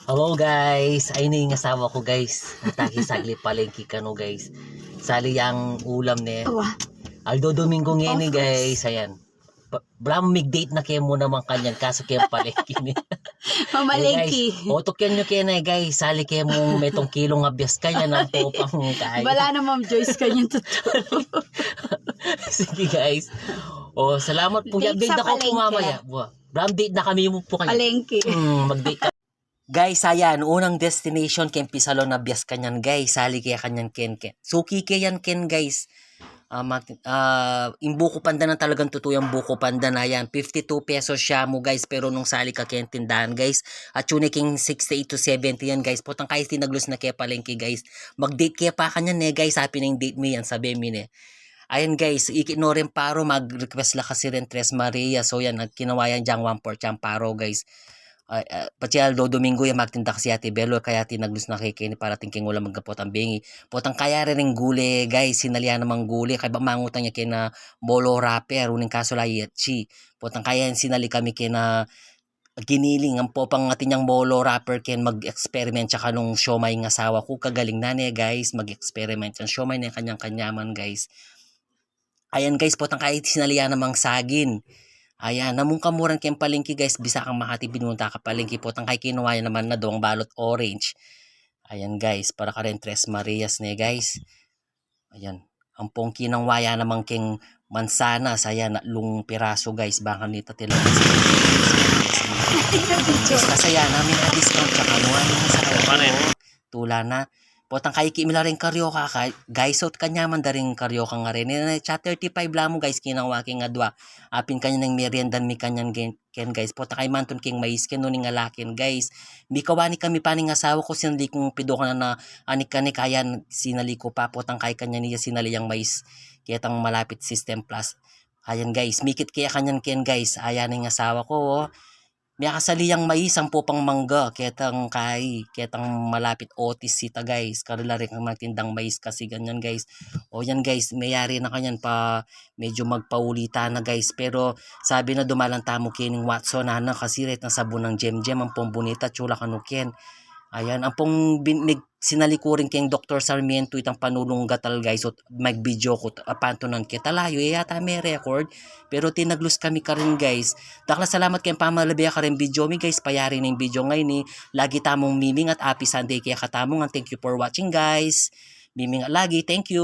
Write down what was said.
Hello guys, ay na yung asawa ko guys. Mataki sagli palengke ka no guys. Sali ang ulam ni. Aldo Domingo ngayon guys. Ayan. Bram mig-date na kayo mo naman kanyan kaso kayo palengke ni. Mamalengki. Otok yan nyo kayo na guys. Sali kayo mo may tong kilong abiyas kanya ng popang kain. Wala na Ma'am Joyce kanyang totoo. Sige guys. O salamat po. Date Date sa ako po palengke. mamaya. Bram date na kami mo po kayo. Palengke. Mag-date ka. Guys, ayan, unang destination kay Pisalo na bias kanyan guys, sali kaya kanyan ken. Suki kayan ken guys. Yung buko panda na talagang totoo yung buko panda na yan. 52 pesos siya mo guys, pero nung sali ka kaya tindahan guys. At yun king 68 to 70 yan guys. Putang kahit tinaglos na kaya palengke guys. Mag-date kaya pa kanyan eh guys, happy na yung date mo yan, sabi mo eh. Ayan guys, ikinorin paro, mag-request la kasi rin Tres Maria. So yan, kinawayan dyan 1 for champaro guys. Pati Aldo Domingo yung magtinda kasi Ate Belo kaya tinaglus na kay para tingking wala magkapot ang bingi. Potang kaya rin gule guys, sinalian namang gule kay ba mangutang niya kay na bolo rapper uning kaso layetchi. Potang kaya sinali kami kay na giniling ang popang atin yung bolo rapper ken mag-experiment tsaka nung siomay ng asawa ko kagaling na niya guys mag-experiment yung siomay na kanyang kanyaman guys. Ayan guys, potang kahit sinalian namang sagin. Ayan, namung kamuran kayong palengke guys, bisa kang Makati binunta ka palengke po, tangkay kinuha naman na doong balot orange. Ayan guys, para ka rin Tres Marias ne guys. Ayan, ang pongki ng waya namang king mansanas, ayan, lung piraso guys, baka nito tila. Kasi yan, namin na discount ka kanuha naman sa tula na. Potang kay kimila rin karyoka ka, guys, out kanya man daring karyoka nga rin. Chat 35 lang mo guys, kinawaki nga dua. Apin kanya ng meriendan mi kanyan ken guys. Pota kay manton king mais ken nuning alakin guys. Mi kawani kami paning asawa ko sinali kong pido ka na anik kani kayan sinali ko pa potang kay kanya niya sinali yang mais. Kaya tang malapit system plus. Ayan guys, mikit kaya kanyan ken guys. Ayan ang asawa ko. Oh. May kasaliyang mais ang popang mangga, ketang malapit otis sita guys. Karila rin ang matindang mais kasi ganyan guys. O yan guys, mayari na kanyan pa medyo magpaulita na guys. Pero sabi na dumalang tamo kining Watson na kasi ret na sabon ng Jem ang pombunita chula kanukin. Ayan, ang pong sinalikurin kayong Dr. Sarmiento itang panulong gatal guys at mag-video ko pantunan kita layo yata may record pero tinaglus kami ka rin guys. Dakla salamat kayong pamalabiya ka rin video mi guys, payari ng video ngayon ni lagi tamong miming at happy Sunday kaya katamong and thank you for watching guys. Miming lagi, thank you.